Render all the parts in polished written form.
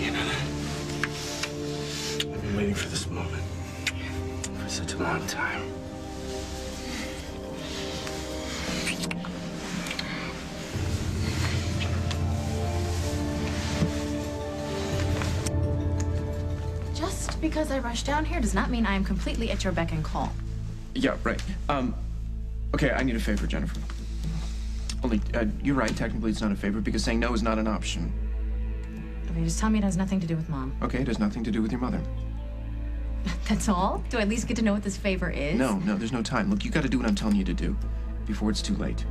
you know that? I've been waiting for this moment for such a long time. Just because I rushed down here does not mean I am completely at your beck and call. Yeah, right. Okay, I need a favor, Jennifer. Only, you're right, technically it's not a favor because saying no is not an option. Okay, just tell me it has nothing to do with Mom. Okay, it has nothing to do with your mother. That's all? Do I at least get to know what this favor is? No, there's no time. Look, you gotta do what I'm telling you to do before it's too late.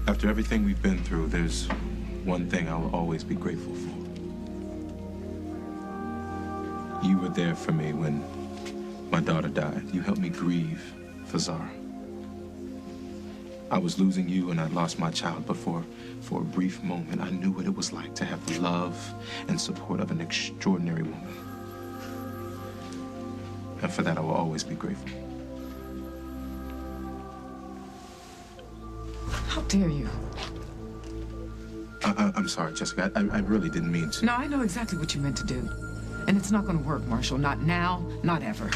After everything we've been through, there's one thing I will always be grateful for. You were there for me when my daughter died. You helped me grieve for Zara. I was losing you and I lost my child, but for a brief moment, I knew what it was like to have the love and support of an extraordinary woman. And for that, I will always be grateful. How dare you? I'm sorry, Jessica. I really didn't mean to. No, I know exactly what you meant to do. And it's not going to work, Marshall. Not now, not ever.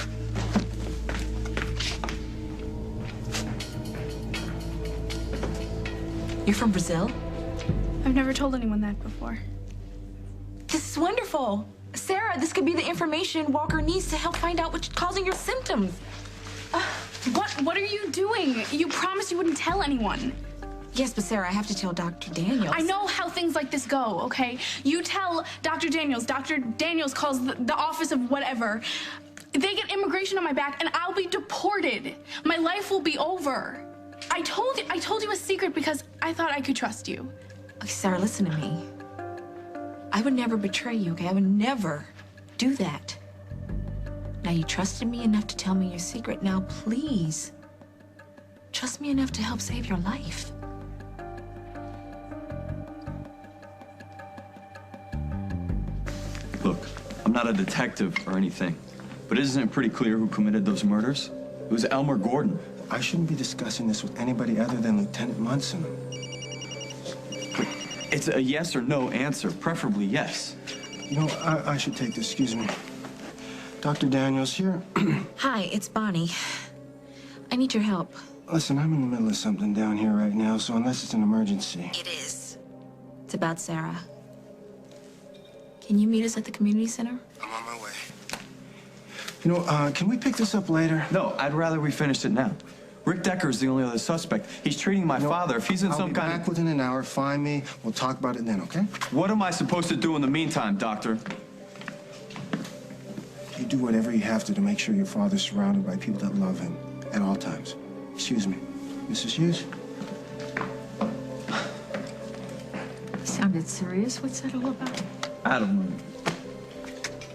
You're from Brazil? I've never told anyone that before. This is wonderful. Sarah, this could be the information Walker needs to help find out what's causing your symptoms. What are you doing? You promised you wouldn't tell anyone. Yes, but Sarah, I have to tell Dr. Daniels. I know how things like this go, okay? You tell Dr. Daniels. Dr. Daniels calls the office of whatever. They get immigration on my back, and I'll be deported. My life will be over. I told you a secret because I thought I could trust you. Okay, Sarah, listen to me. I would never betray you, okay? I would never do that. Now, you trusted me enough to tell me your secret. Now, please, trust me enough to help save your life. Look, I'm not a detective or anything, but isn't it pretty clear who committed those murders? It was Elmer Gordon. I shouldn't be discussing this with anybody other than Lieutenant Munson. It's a yes or no answer, preferably yes. You know, I should take this, excuse me. Dr. Daniels here. Hi, it's Bonnie. I need your help. Listen, I'm in the middle of something down here right now, so unless it's an emergency. It is. It's about Sarah. Can you meet us at the community center? I'm on my way. You know, can we pick this up later? No, I'd rather we finished it now. Rick Decker's the only other suspect. He's treating my father. If he's in some kind of... I'll be back within an hour. Find me. We'll talk about it then, okay? What am I supposed to do in the meantime, Doctor? You do whatever you have to make sure your father's surrounded by people that love him at all times. Excuse me. Mrs. Hughes? Sounded serious. What's that all about? I don't know.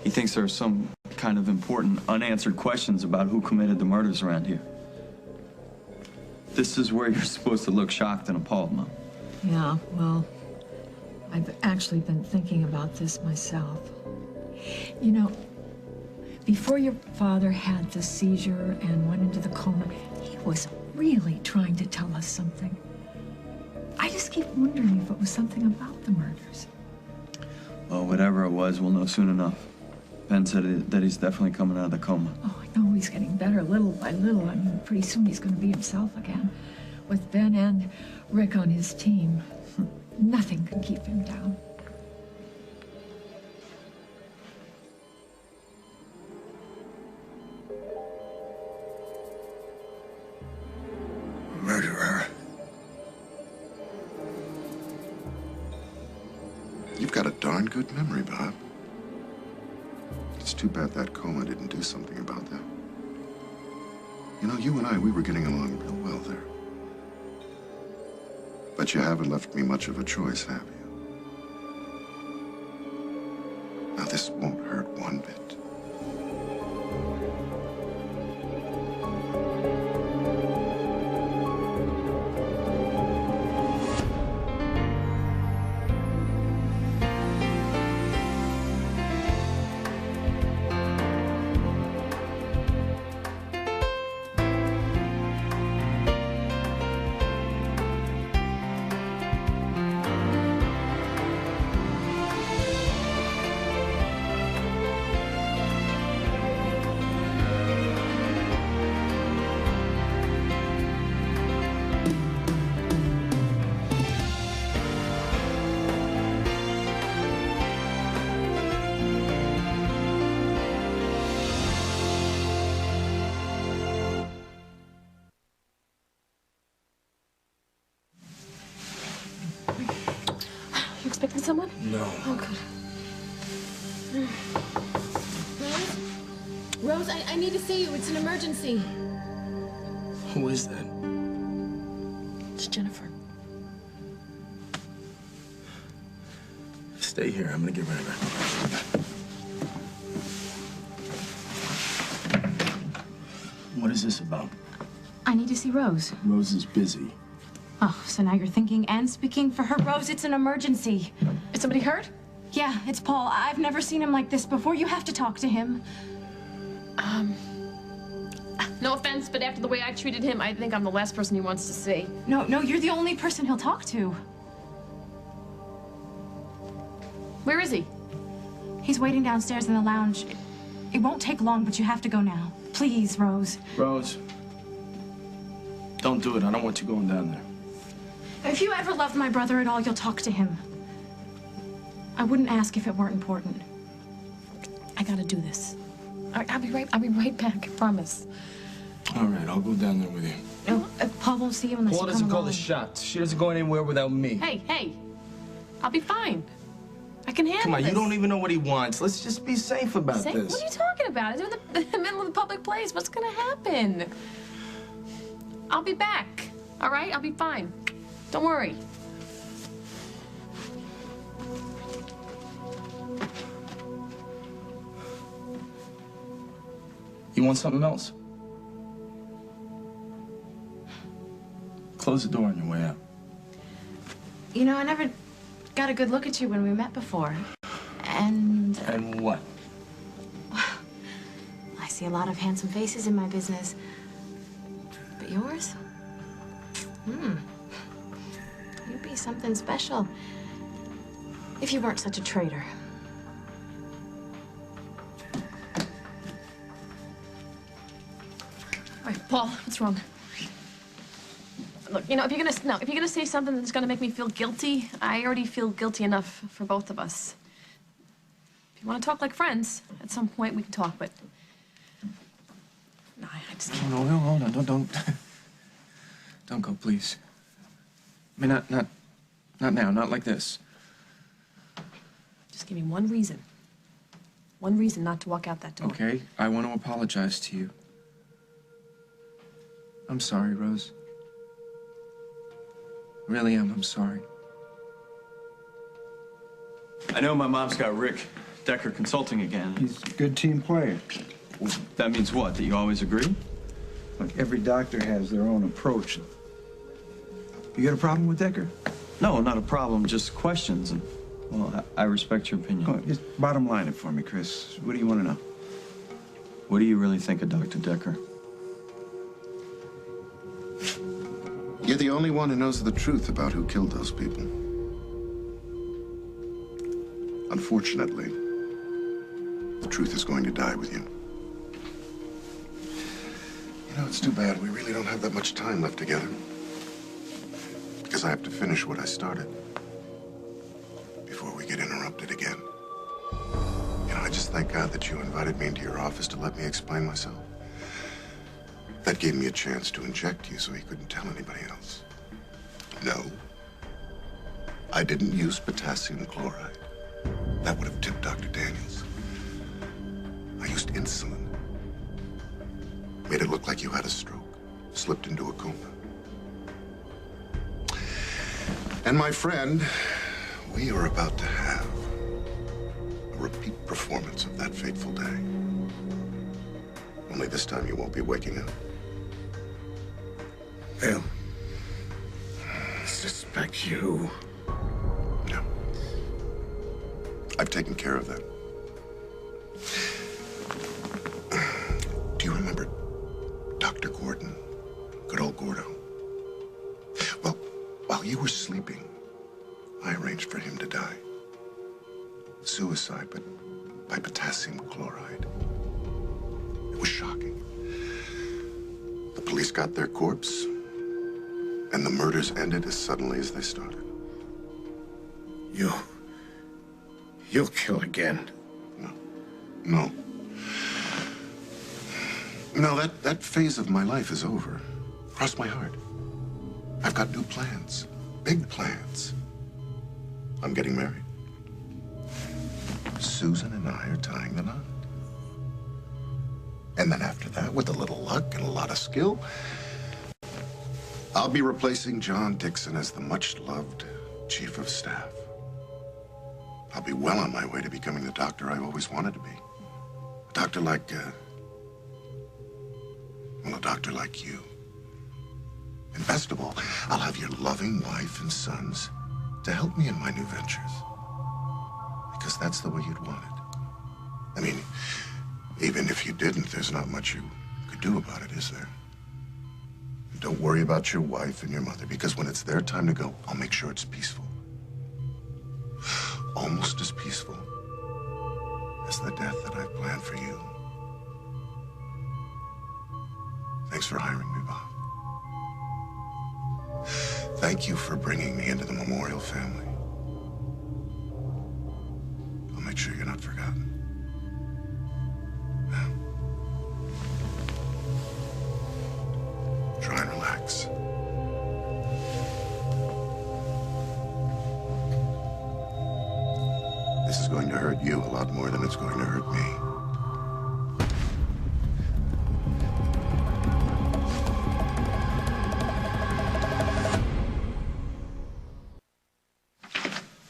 He thinks there are some kind of important unanswered questions about who committed the murders around here. This is where you're supposed to look shocked and appalled, Mom. Yeah, well, I've actually been thinking about this myself. You know, before your father had the seizure and went into the coma, he was really trying to tell us something. I just keep wondering if it was something about the murders. Well, whatever it was, we'll know soon enough. Ben said that he's definitely coming out of the coma. Oh, I know he's getting better little by little. I mean, pretty soon he's going to be himself again. With Ben and Rick on his team, nothing can keep him down. Murderer. You've got a darn good memory, Bob. It's too bad that coma didn't do something about that. You know, you and I, we were getting along real well there. But you haven't left me much of a choice, have you? Now, this won't hurt one bit. expecting someone? No. Oh, good. Rose, I need to see you. It's an emergency. Who is that? It's Jennifer. Stay here. I'm gonna get rid of her. What is this about? I need to see Rose. Rose is busy. Oh, so now you're thinking and speaking for her. Rose, it's an emergency. Is somebody hurt? Yeah, it's Paul. I've never seen him like this before. You have to talk to him. No offense, but after the way I treated him, I think I'm the last person he wants to see. No, you're the only person he'll talk to. Where is he? He's waiting downstairs in the lounge. It won't take long, but you have to go now. Please, Rose. Rose, don't do it. I don't want you going down there. If you ever loved my brother at all, you'll talk to him. I wouldn't ask if it weren't important. I gotta do this. All right, I'll be right back, I promise. All right, I'll go down there with you. No, Paul won't see you unless Paul you doesn't come call along. the shots. She doesn't go anywhere without me. Hey, I'll be fine. I can handle Come on, this. you don't even know what he wants. Let's just be safe about Say, this. what are you talking about? It's in the middle of the public place. What's gonna happen? I'll be back, all right? I'll be fine. Don't worry. You want something else? Close the door on your way out. You know, I never got a good look at you when we met before. And And what? I see a lot of handsome faces in my business. But yours? You'd be something special if you weren't such a traitor. All right, Paul, what's wrong? Look, you know, if you're gonna say something that's gonna make me feel guilty, I already feel guilty enough for both of us. If you want to talk like friends, at some point we can talk, but no, I just can't. No, hold on. Don't go, please. I mean, not now, not like this. Just give me one reason. One reason not to walk out that door. Okay, I want to apologize to you. I'm sorry, Rose. Really am. I'm sorry. I know my mom's got Rick Decker Consulting again. He's a good team player. Well, that means what? That you always agree? Look, every doctor has their own approach. You got a problem with Decker? No, not a problem, just questions. And, well, I respect your opinion. Come on, just bottom line it for me, Chris. What do you want to know? What do you really think of Dr. Decker? You're the only one who knows the truth about who killed those people. Unfortunately, the truth is going to die with you. You know, it's too bad. We really don't have that much time left together. Because I have to finish what I started before we get interrupted again. You know, I just thank God that you invited me into your office to let me explain myself. That gave me a chance to inject you so he couldn't tell anybody else. No, I didn't use potassium chloride. That would have tipped Dr. Daniels. I used insulin. Made it look like you had a stroke. Slipped into a coma. And my friend, we are about to have a repeat performance of that fateful day. Only this time you won't be waking up. Well, I suspect you. No. I've taken care of that. Do you remember Dr. Gordon? Good old Gordo. Well, while you were sleeping, I arranged for him to die. Suicide, but by potassium chloride. It was shocking. The police got their corpse, and the murders ended as suddenly as they started. You'll kill again. No. No, that phase of my life is over. Cross my heart. I've got new plans. Big plans. I'm getting married. Susan and I are tying the knot. And then after that, with a little luck and a lot of skill, I'll be replacing John Dixon as the much-loved chief of staff. I'll be well on my way to becoming the doctor I've always wanted to be. A doctor like, well, a doctor like you. And best of all, I'll have your loving wife and sons to help me in my new ventures. Because that's the way you'd want it. I mean, even if you didn't, there's not much you could do about it, is there? Don't worry about your wife and your mother, because when it's their time to go, I'll make sure it's peaceful. Almost as peaceful as the death that I've planned for you. Thanks for hiring me, Bob. Thank you for bringing me into the Memorial family. I'll make sure you're not forgotten. Now, try and relax. This is going to hurt you a lot more than it's going to hurt me.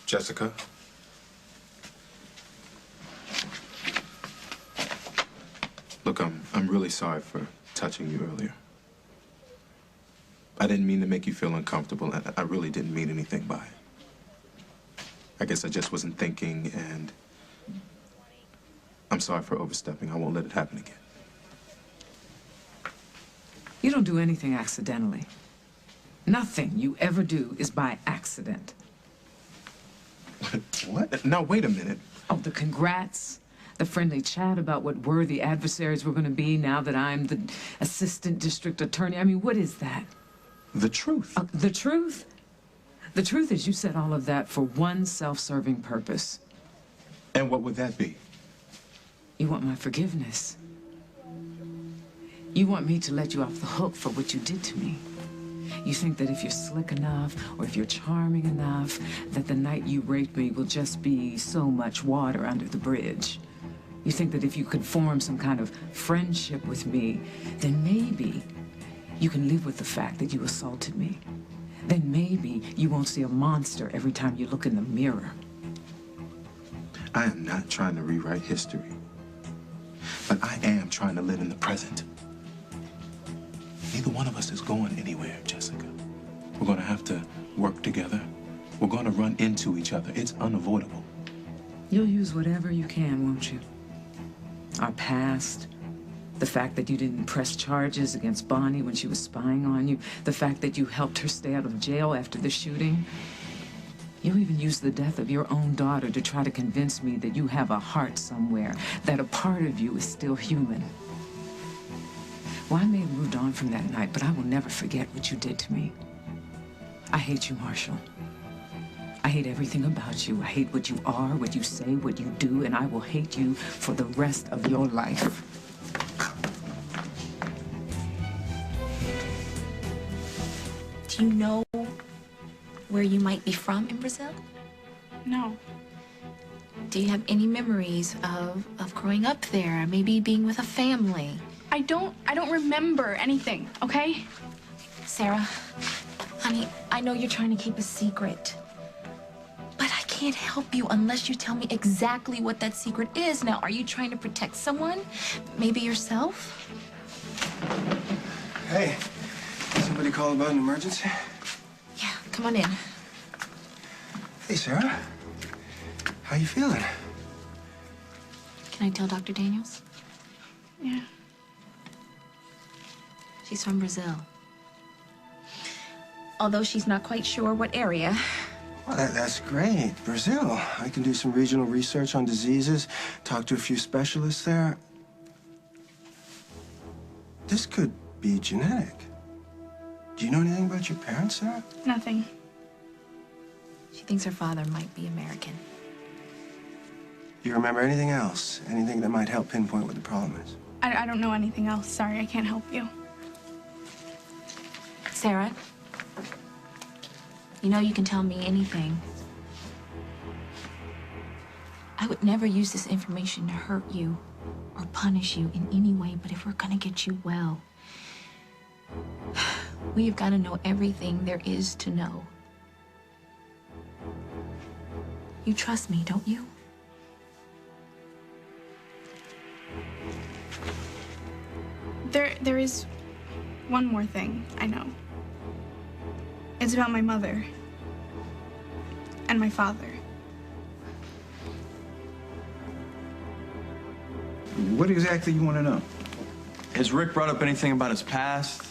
Jessica? Look, I'm really sorry for touching you earlier. I didn't mean to make you feel uncomfortable, and I really didn't mean anything by it. I guess I just wasn't thinking, and I'm sorry for overstepping. I won't let it happen again. You don't do anything accidentally. Nothing you ever do is by accident. What? Now, wait a minute. Oh, the congrats, the friendly chat about what worthy adversaries we're going to be now that I'm the assistant district attorney. I mean, what is that? The truth. The truth? The truth is you said all of that for one self-serving purpose. And what would that be? You want my forgiveness. You want me to let you off the hook for what you did to me. You think that if you're slick enough or if you're charming enough, that the night you raped me will just be so much water under the bridge. You think that if you could form some kind of friendship with me, then maybe you can live with the fact that you assaulted me. Then maybe you won't see a monster every time you look in the mirror. I am not trying to rewrite history, but I am trying to live in the present. Neither one of us is going anywhere, Jessica. We're going to have to work together. We're going to run into each other. It's unavoidable. You'll use whatever you can, won't you? Our past, the fact that you didn't press charges against Bonnie when she was spying on you, the fact that you helped her stay out of jail after the shooting. You'll even use the death of your own daughter to try to convince me that you have a heart somewhere, that a part of you is still human. Well, I may have moved on from that night, but I will never forget what you did to me. I hate you, Marshall. I hate everything about you. I hate what you are, what you say, what you do, and I will hate you for the rest of your life. Do you know where you might be from in Brazil? No. Do you have any memories of growing up there, maybe being with a family? I don't remember anything, okay? Sarah, honey, I know you're trying to keep a secret, but I can't help you unless you tell me exactly what that secret is. Now, are you trying to protect someone? Maybe yourself? Hey, somebody call about an emergency? Yeah, come on in. Hey, Sarah. How you feeling? Can I tell Dr. Daniels? Yeah. She's from Brazil. Although she's not quite sure what area. Well, that's great. Brazil. I can do some regional research on diseases, talk to a few specialists there. This could be genetic. Do you know anything about your parents, Sarah? Nothing. She thinks her father might be American. Do you remember anything else? Anything that might help pinpoint what the problem is? I don't know anything else. Sorry, I can't help you. Sarah, you know you can tell me anything. I would never use this information to hurt you or punish you in any way, but if we're gonna get you well, we've got to know everything there is to know. You trust me, don't you? There is one more thing I know. It's about my mother and my father. What exactly you want to know? Has Rick brought up anything about his past?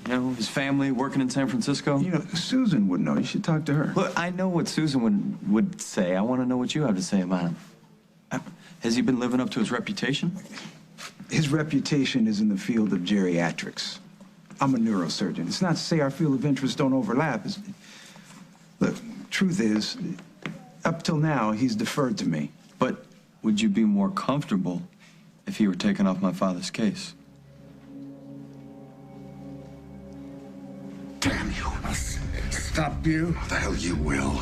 You know, his family, working in San Francisco? You know, Susan would know. You should talk to her. Look, I know what Susan would say. I want to know what you have to say about him. Has he been living up to his reputation? His reputation is in the field of geriatrics. I'm a neurosurgeon. It's not to say our field of interest don't overlap. Look, truth is, up till now, he's deferred to me. But would you be more comfortable if he were taken off my father's case? Damn you. I'll stop you. The hell you will.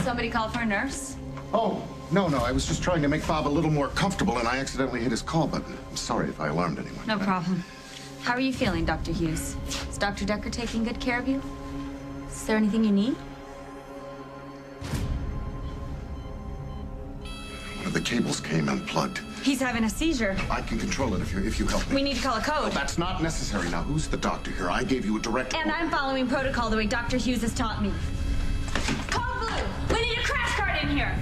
Somebody call for a nurse? Oh, no. I was just trying to make Bob a little more comfortable, and I accidentally hit his call button. I'm sorry if I alarmed anyone. No problem. How are you feeling, Dr. Hughes? Is Dr. Decker taking good care of you? Is there anything you need? One of the cables came unplugged. He's having a seizure. I can control it if you help me. We need to call a code. Well, that's not necessary. Now, who's the doctor here? I gave you a direct... And I'm following protocol the way Dr. Hughes has taught me. Code Blue! We need a crash cart in here!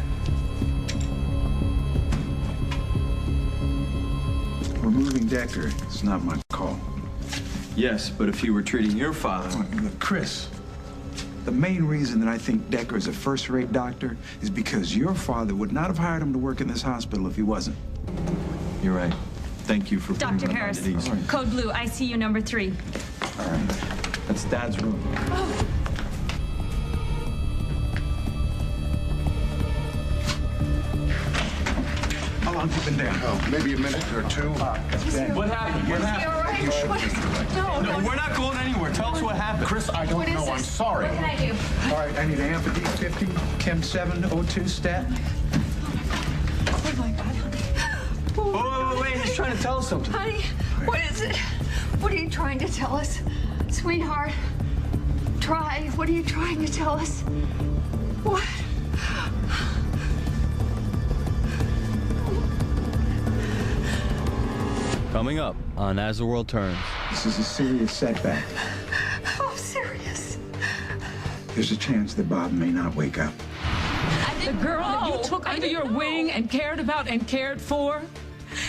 Removing Decker is not my call. Yes, but if you were treating your father... Look, Chris, the main reason that I think Decker is a first-rate doctor is because your father would not have hired him to work in this hospital if he wasn't. You're right. Thank you for putting Dr. my mind Harris, at ease. Code Blue, ICU number 3. All right. That's Dad's room. Oh. How long have you been down? Oh, maybe a minute or two. What happened? What happened? You should be all right. No, we're not going anywhere. Tell us what happened. Chris, I don't know. I'm sorry. What can I do? All right, I need an amphidy 50, Chem 7, O2 stat. Oh my God, honey. Oh, wait, he's trying to tell us something. Honey, what is it? What are you trying to tell us? Sweetheart, try. What are you trying to tell us? What? Coming up on As the World Turns. This is a serious setback. How serious? There's a chance that Bob may not wake up. The girl that you took under your wing and cared about and cared for,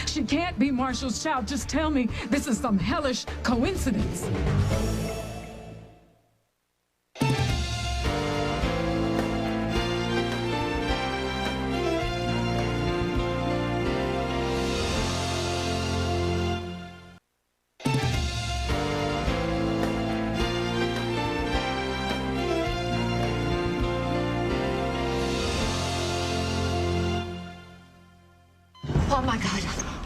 she can't be Marshall's child. Just tell me this is some hellish coincidence. Oh my God.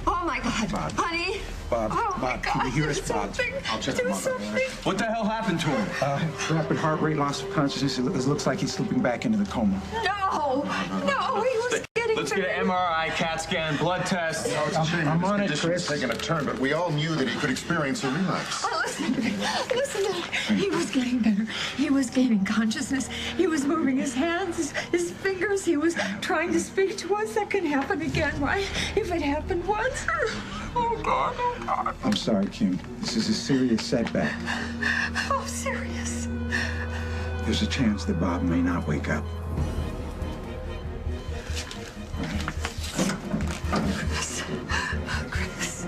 Oh my God. Bob. Honey. Bob, Oh my Bob, God. can you hear us, Do Bob? something. I'll check Do him out. something. What the hell happened to him? Rapid heart rate, loss of consciousness. It looks like he's slipping back into the coma. No. No, he was getting Let's get an MRI, CAT scan, blood test. It's a shame I'm his on it, condition's Chris. taking a turn, but we all knew that he could experience a relapse. Oh, listen to me. Listen to me. He was getting better. He was gaining consciousness. He was moving his hands, his fingers. He was trying to speak to us. That can happen again, right? If it happened once. Oh, God. Oh, God. I'm sorry, Kim. This is a serious setback. How serious? There's a chance that Bob may not wake up. Chris. Chris.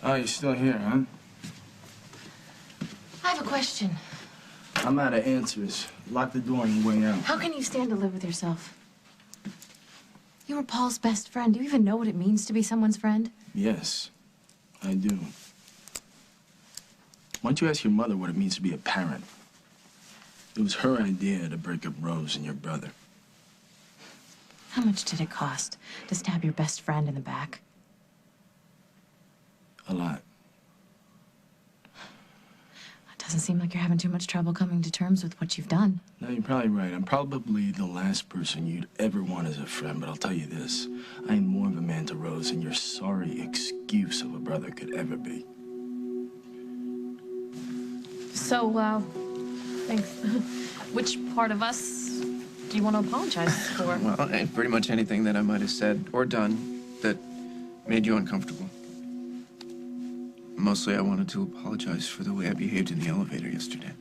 Oh, you're still here, huh? I have a question. I'm out of answers. Lock the door on your way out. How can you stand to live with yourself? You were Paul's best friend. Do you even know what it means to be someone's friend? Yes, I do. Why don't you ask your mother what it means to be a parent? It was her idea to break up Rose and your brother. How much did it cost to stab your best friend in the back? A lot. It doesn't seem like you're having too much trouble coming to terms with what you've done. No, you're probably right. I'm probably the last person you'd ever want as a friend, but I'll tell you this. I am more of a man to Rose than your sorry excuse of a brother could ever be. So, thanks. Which part of us do you want to apologize for? Well, pretty much anything that I might have said or done that made you uncomfortable. Mostly, I wanted to apologize for the way I behaved in the elevator yesterday.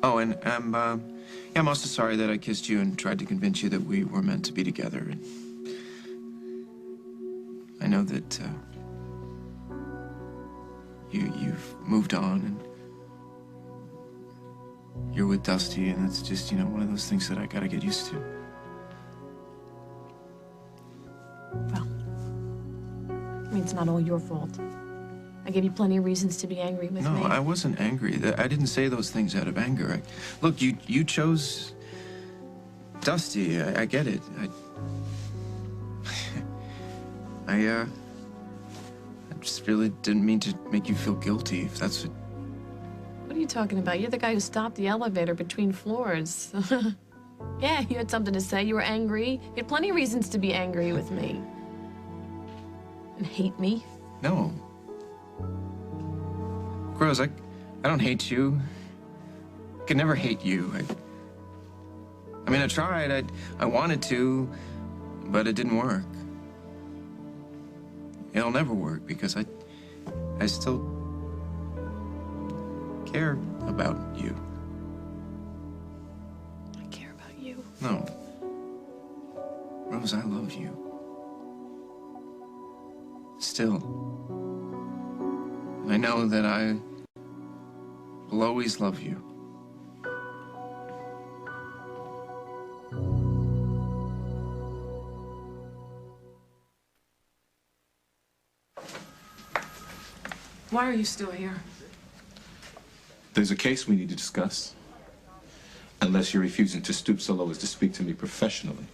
Oh, and I'm also sorry that I kissed you and tried to convince you that we were meant to be together. And I know that you've moved on and you're with Dusty, and it's just, one of those things that I gotta get used to. Well, I mean, it's not all your fault. I gave you plenty of reasons to be angry with me. No, I wasn't angry. I didn't say those things out of anger. Look, you chose Dusty. I get it. I just really didn't mean to make you feel guilty, if that's what... What are you talking about? You're the guy who stopped the elevator between floors. Yeah, you had something to say. You were angry. You had plenty of reasons to be angry with me. And hate me. No. Rose, I don't hate you. I could never hate you. I mean, I tried. I wanted to, but it didn't work. It'll never work because I still care about you. I care about you. No. Rose, I love you. Still. And I know that I will always love you. Why are you still here? There's a case we need to discuss. Unless you're refusing to stoop so low as to speak to me professionally.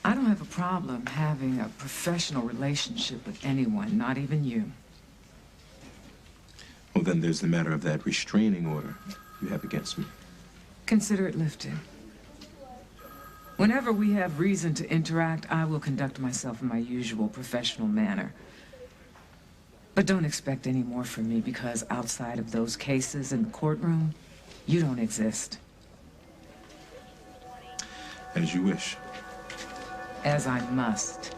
I don't have a problem having a professional relationship with anyone, not even you. Well, then there's the matter of that restraining order you have against me. Consider it lifted. Whenever we have reason to interact, I will conduct myself in my usual professional manner. But don't expect any more from me because outside of those cases in the courtroom, you don't exist. As you wish. As I must.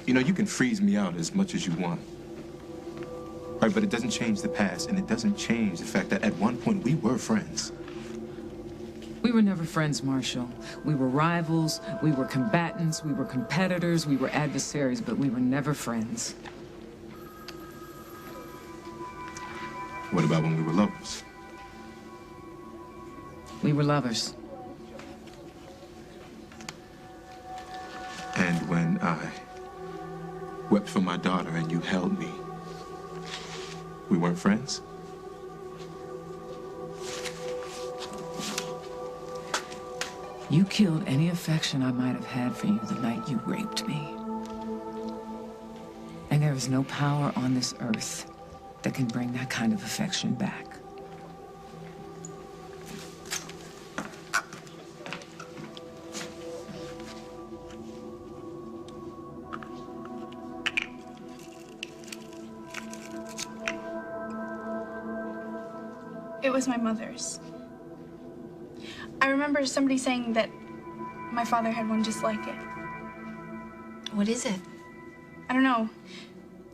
You know, you can freeze me out as much as you want. Right, but it doesn't change the past, and it doesn't change the fact that at one point we were friends. We were never friends, Marshall. We were rivals, we were combatants, we were competitors, we were adversaries, but we were never friends. What about when we were lovers? We were lovers. And when I wept for my daughter and you held me, we weren't friends? You killed any affection I might have had for you the night you raped me. And there is no power on this earth that can bring that kind of affection back. It was my mother's. I remember somebody saying that my father had one just like it. What is it? I don't know.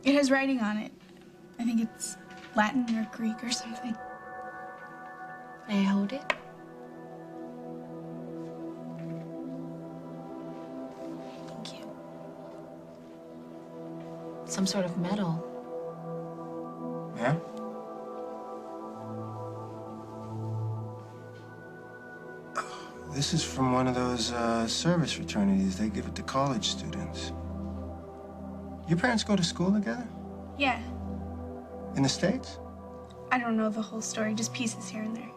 It has writing on it. I think it's Latin or Greek or something. May I hold it? Thank you. Some sort of medal. Yeah? This is from one of those service fraternities. They give it to college students. Your parents go to school together? Yeah. In the States? I don't know the whole story, just pieces here and there.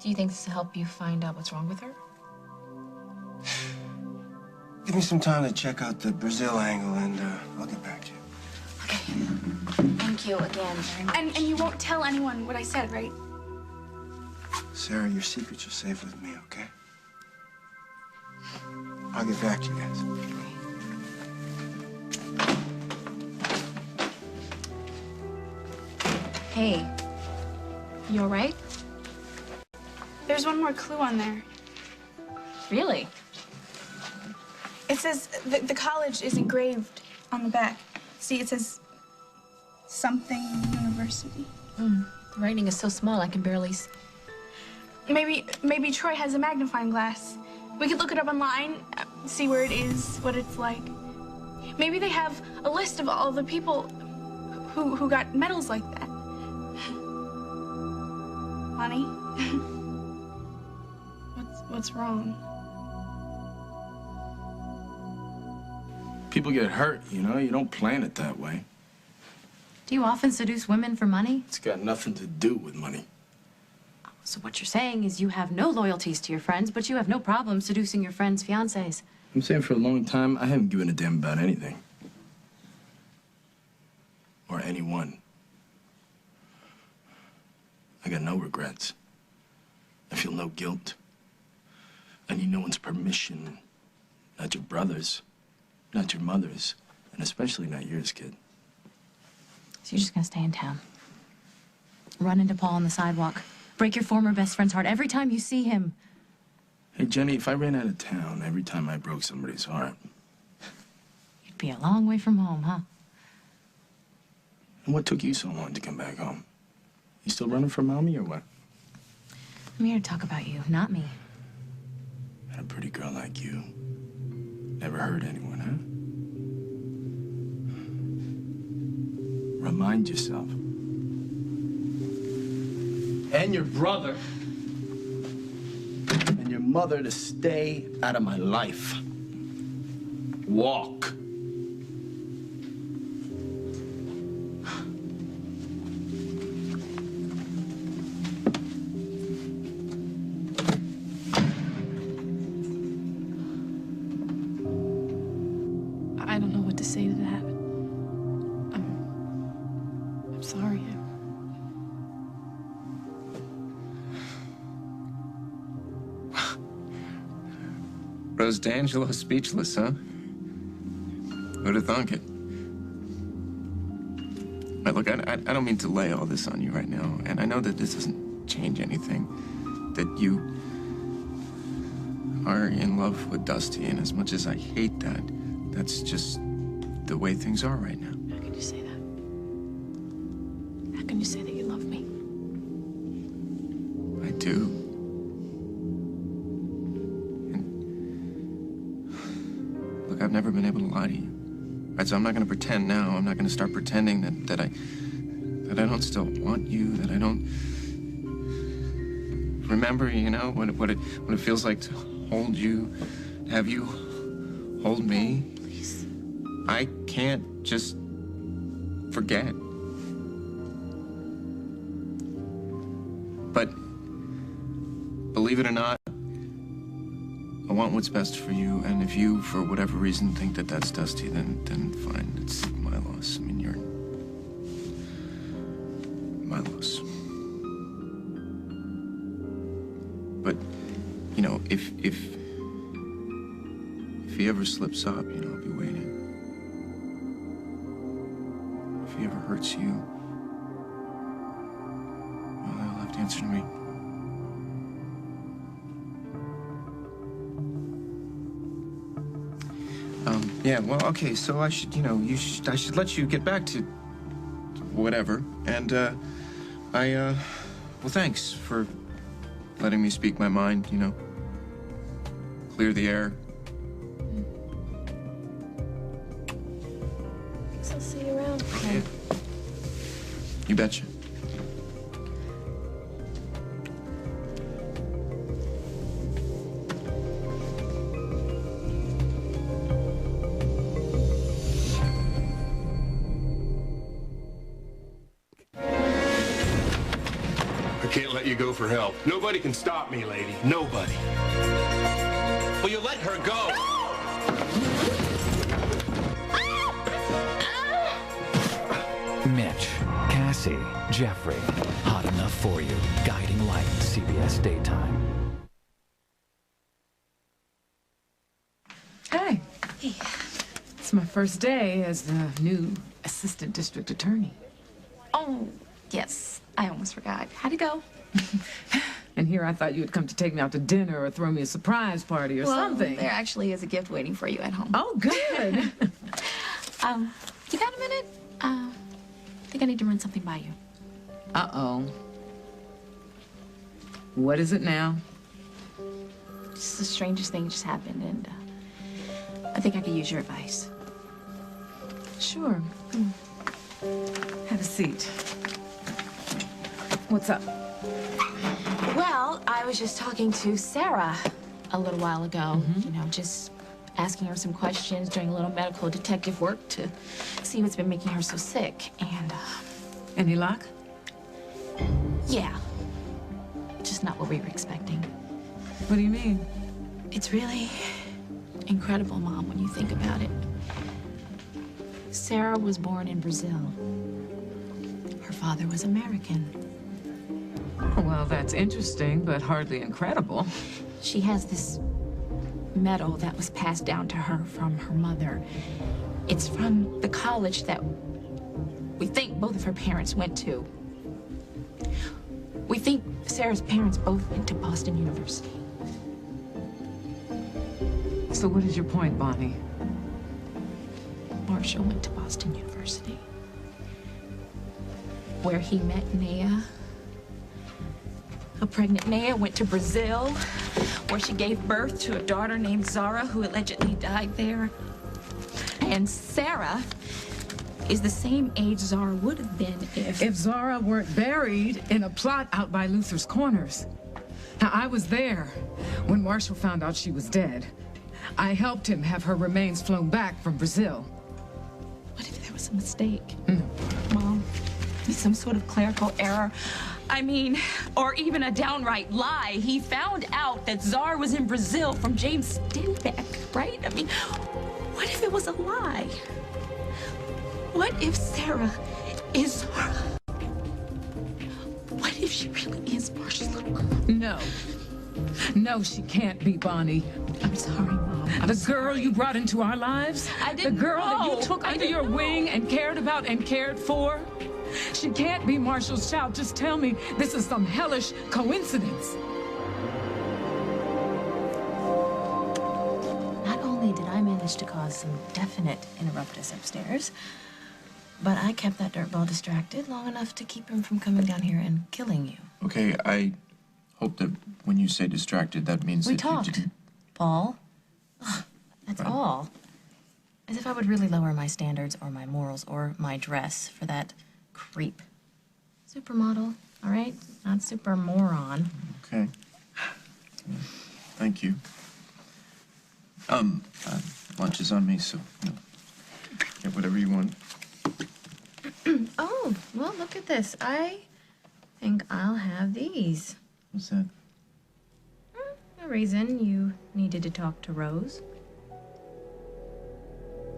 Do you think this will help you find out what's wrong with her? Give me some time to check out the Brazil angle, and I'll get back to you. Okay. Thank you again very much. And you won't tell anyone what I said, right? Sarah, your secrets are safe with me, okay? I'll get back to you guys. Hey, you all right? There's one more clue on there. Really? It says the college is engraved on the back. See, it says something university. The writing is so small I can barely see. Maybe Troy has a magnifying glass. We could look it up online, see where it is, what it's like. Maybe they have a list of all the people who got medals like that. Honey? What's wrong? People get hurt, you know? You don't plan it that way. Do you often seduce women for money? It's got nothing to do with money. So what you're saying is you have no loyalties to your friends, but you have no problem seducing your friends' fiancés. I'm saying for a long time, I haven't given a damn about anything. Or anyone. I got no regrets. I feel no guilt. I need no one's permission. Not your brother's, not your mother's, and especially not yours, kid. So you're just gonna stay in town. Run into Paul on the sidewalk. Break your former best friend's heart every time you see him. Hey, Jenny, if I ran out of town every time I broke somebody's heart... You'd be a long way from home, huh? And what took you so long to come back home? You still running from Mommy or what? I'm here to talk about you, not me. And a pretty girl like you never hurt anyone, huh? Remind yourself. And your brother and your mother to stay out of my life. Walk. I don't know what to say to that. I'm sorry. Rose D'Angelo speechless, huh? Who'd have thunk it? Right, look, I don't mean to lay all this on you right now, and I know that this doesn't change anything. That you are in love with Dusty, and as much as I hate that, that's just the way things are right now. How can you say that? How can you say that you love me? I do. Look, I've never been able to lie to you. Right, so I'm not going to pretend now. I'm not going to start pretending that I don't still want you, that I don't remember, you know, what it feels like to hold you, have you hold me. Please. I can't just forget. But believe it or not, I want what's best for you, and if you, for whatever reason, think that that's Dusty, then fine. It's my loss. I mean, you're my loss. But, you know, if he ever slips up, you know, I'll be waiting. If he ever hurts you, well, he'll have to answer to me. Yeah, well, okay, so I should, you know, I should let you get back to whatever. And, well, thanks for letting me speak my mind, you know. Clear the air. Guess I'll see you around. Yeah. You betcha. you go for help. Nobody can stop me, lady. Nobody. Will you let her go? Mitch, Cassie, Jeffrey, hot enough for you. Guiding Light, CBS Daytime. Hey. It's my first day as the new assistant district attorney. Oh, yes. I almost forgot. How'd it go? And here I thought you would come to take me out to dinner or throw me a surprise party or something. There actually is a gift waiting for you at home. Oh, good. You got a minute? I think I need to run something by you. Uh-oh. What is it now? Just the strangest thing just happened, and I think I could use your advice. Sure. Have a seat. What's up? Well, I was just talking to Sarah a little while ago. You know, just asking her some questions, doing a little medical detective work to see what's been making her so sick. And, Any luck? yeah. Just not what we were expecting. What do you mean? It's really incredible, Mom, when you think about it. Sarah was born in Brazil. Her father was American. Well, that's interesting, but hardly incredible. She has this medal that was passed down to her from her mother. It's from the college that we think both of her parents went to. We think Sarah's parents both went to Boston University. So what is your point, Bonnie? Marshall went to Boston University, where he met Naya. A pregnant Naya went to Brazil, where she gave birth to a daughter named Zara, who allegedly died there. And Sarah is the same age Zara would have been if Zara weren't buried in a plot out by Luther's Corners. Now, I was there when Marshall found out she was dead. I helped him have her remains flown back from Brazil. What if there was a mistake? Mom, some sort of clerical error. I mean, or even a downright lie. He found out that Zara was in Brazil from James Stenbeck, right? I mean, what if it was a lie? What if Sarah is Zara? What if she really is Marshall's little girl? No. No, she can't be, Bonnie. I'm sorry, Mom. The girl you brought into our lives? I didn't The girl that know. you took I under didn't your know. wing and cared about and cared for? She can't be Marshall's child. Just tell me this is some hellish coincidence. Not only did I manage to cause some definite interruptus upstairs, but I kept that dirtball distracted long enough to keep him from coming down here and killing you. Okay, I hope that when you say distracted, that means We that you talked, didn't... Paul. Ugh, that's all. As if I would really lower my standards or my morals or my dress for that creep. Supermodel, all right? Not super moron. Okay. Thank you. Lunch is on me, so get whatever you want. Oh, well, look at this. I think I'll have these. What's that? A reason you needed to talk to Rose.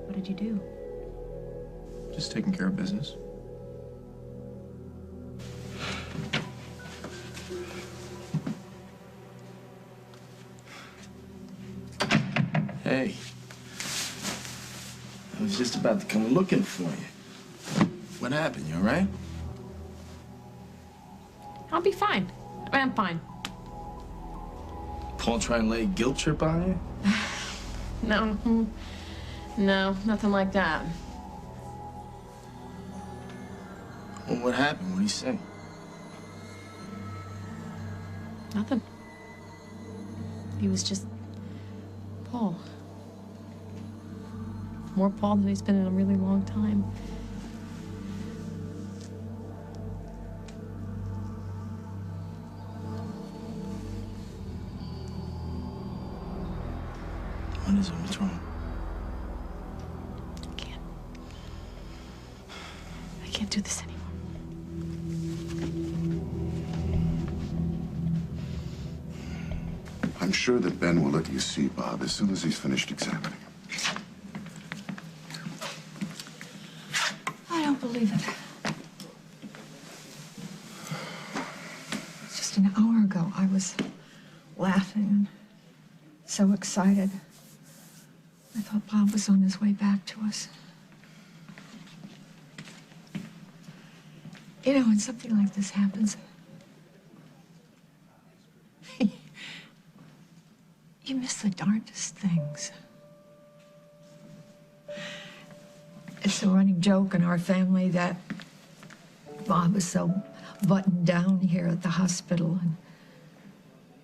What did you do? Just taking care of business. Hey. I was just about to come looking for you. What happened? You all right? I'll be fine. I'm fine. Paul try and lay a guilt trip on you? No. No, nothing like that. Well, what happened? What did he say? Nothing. He was just Paul. More Paul than he's been in a really long time. What is it? What's wrong? I can't do this anymore. sure that Ben will let you see Bob as soon as he's finished examining him. I don't believe it. Just an hour ago, I was laughing and so excited. I thought Bob was on his way back to us. You know, when something like this happens, you miss the darndest things. It's a running joke in our family that Bob is so buttoned down here at the hospital and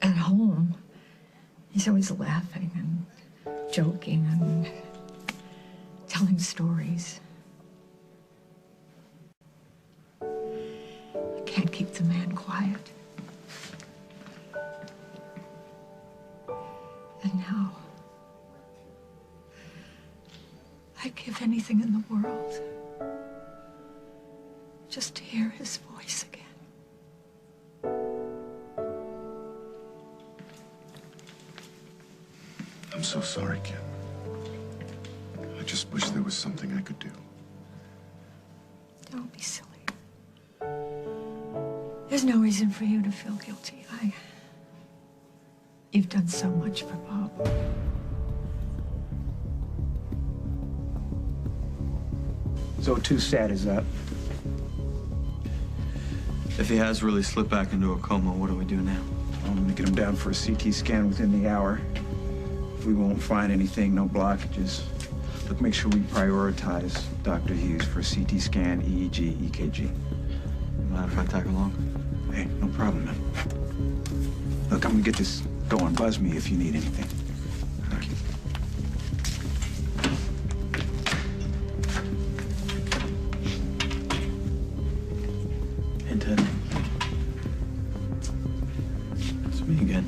at home. He's always laughing and joking and telling stories. I can't keep the man quiet. And now, I'd give anything in the world just to hear his voice again. I'm so sorry, Kim. I just wish there was something I could do. Don't be silly. There's no reason for you to feel guilty. You've done so much for Bob. So TwoSat is up. If he has really slipped back into a coma, what do we do now? I'm gonna get him down for a CT scan within the hour. If we won't find anything, no blockages, look, make sure we prioritize Dr. Hughes for a CT scan, EEG, EKG. Mind if I tag along? Hey, no problem, man. Look, I'm gonna get this going. Buzz me if you need anything. Thank you. Hey, Ted. It's me again.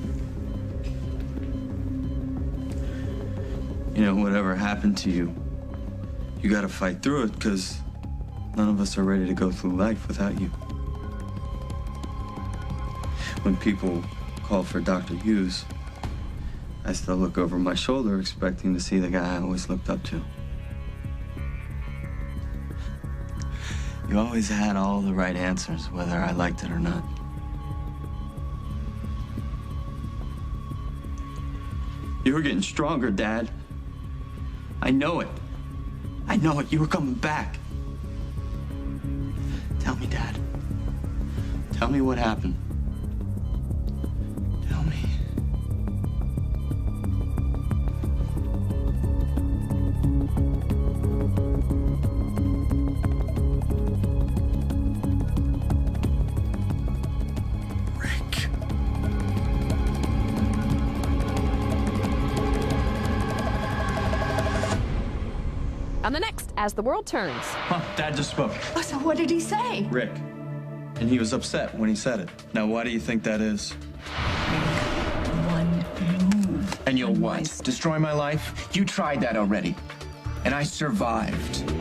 You know, whatever happened to you, you gotta fight through it, because none of us are ready to go through life without you. When people call for Dr. Hughes, I still look over my shoulder expecting to see the guy I always looked up to. You always had all the right answers, whether I liked it or not. You were getting stronger, Dad. I know it. I know it. You were coming back. Tell me, Dad. Tell me what happened. Tell me. Rick. On the next, As the World Turns. Huh, Dad just spoke. Oh, so what did he say? Rick. And he was upset when he said it. Now, why do you think that is? One move. And you'll what? Destroy my life? You tried that already. And I survived.